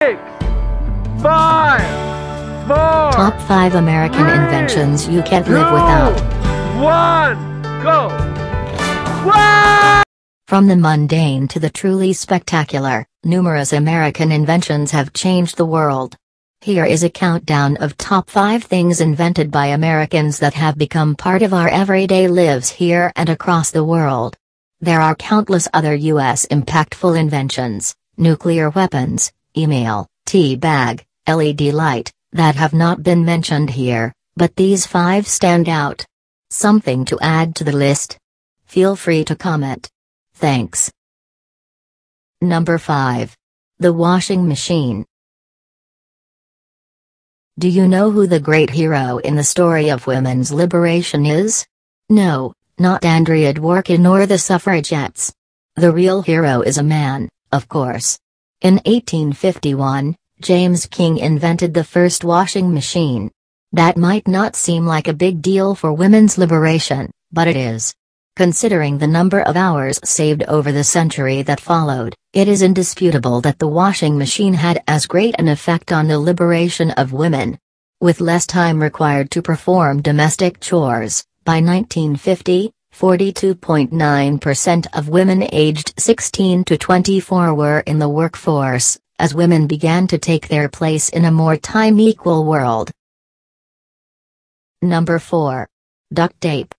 5, 4, Top 5 American 3, inventions you can't 2, live without. 1, go! Wow! From the mundane to the truly spectacular, numerous American inventions have changed the world. Here is a countdown of top 5 things invented by Americans that have become part of our everyday lives here and across the world. There are countless other U.S. impactful inventions, nuclear weapons, email, tea bag, LED light, that have not been mentioned here, but these 5 stand out. Something to add to the list? Feel free to comment. Thanks. Number 5. The washing machine. Do you know who the great hero in the story of women's liberation is? No, not Andrea Dworkin or the suffragettes. The real hero is a man, of course. In 1851, James King invented the first washing machine. That might not seem like a big deal for women's liberation, but it is. Considering the number of hours saved over the century that followed, it is indisputable that the washing machine had as great an effect on the liberation of women. With less time required to perform domestic chores, by 1950, 42.9% of women aged 16 to 24 were in the workforce, as women began to take their place in a more time-equal world. Number 4. Duct tape.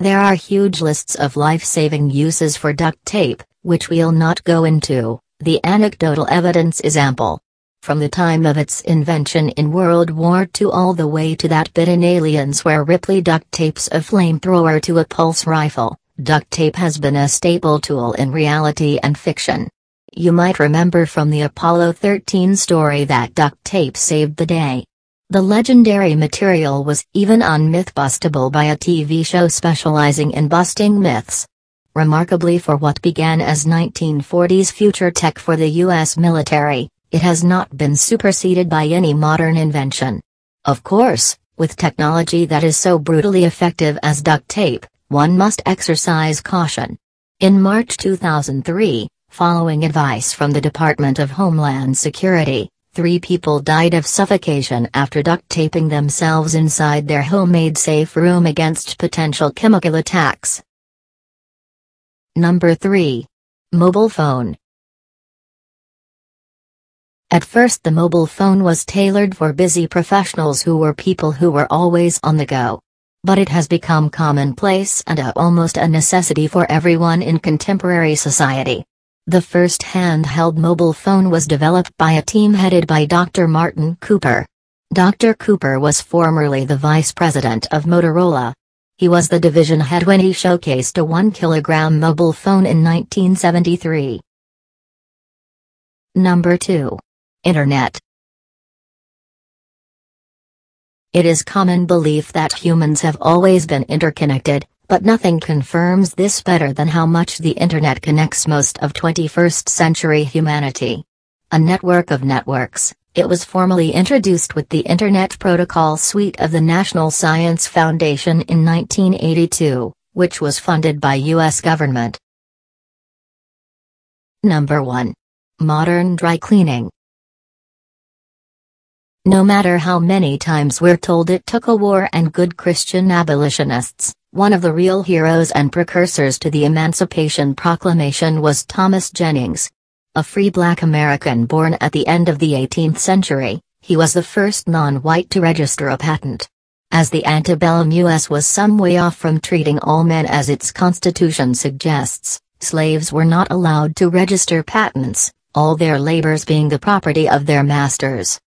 There are huge lists of life-saving uses for duct tape, which we'll not go into. The anecdotal evidence is ample. From the time of its invention in World War II all the way to that bit in Aliens where Ripley duct tapes a flamethrower to a pulse rifle, duct tape has been a staple tool in reality and fiction. You might remember from the Apollo 13 story that duct tape saved the day. The legendary material was even on Mythbustable by a TV show specializing in busting myths. Remarkably for what began as 1940s future tech for the U.S. military, it has not been superseded by any modern invention. Of course, with technology that is so brutally effective as duct tape, one must exercise caution. In March 2003, following advice from the Department of Homeland Security, 3 people died of suffocation after duct taping themselves inside their homemade safe room against potential chemical attacks. Number 3. Mobile phone. At first the mobile phone was tailored for busy professionals who were people who were always on the go. But it has become commonplace and almost a necessity for everyone in contemporary society. The first handheld mobile phone was developed by a team headed by Dr. Martin Cooper. Dr. Cooper was formerly the vice president of Motorola. He was the division head when he showcased a 1-kilogram mobile phone in 1973. Number 2. Internet. It is common belief that humans have always been interconnected, but nothing confirms this better than how much the Internet connects most of 21st century humanity. A network of networks, it was formally introduced with the Internet Protocol Suite of the National Science Foundation in 1982, which was funded by U.S. government. Number 1. Modern dry cleaning. No matter how many times we're told it took a war and good Christian abolitionists, one of the real heroes and precursors to the Emancipation Proclamation was Thomas Jennings. A free black American born at the end of the 18th century, he was the first non-white to register a patent. As the antebellum U.S. was some way off from treating all men as its constitution suggests, slaves were not allowed to register patents, all their labors being the property of their masters.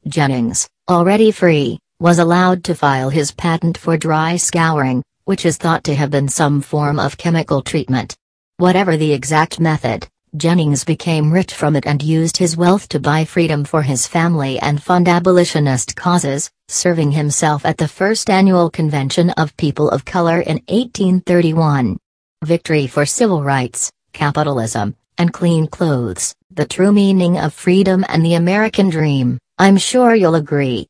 Jennings, already free, was allowed to file his patent for dry scouring, which is thought to have been some form of chemical treatment. Whatever the exact method, Jennings became rich from it and used his wealth to buy freedom for his family and fund abolitionist causes, serving himself at the first annual Convention of People of Color in 1831. Victory for civil rights, capitalism, and clean clothes, the true meaning of freedom and the American dream, I'm sure you'll agree.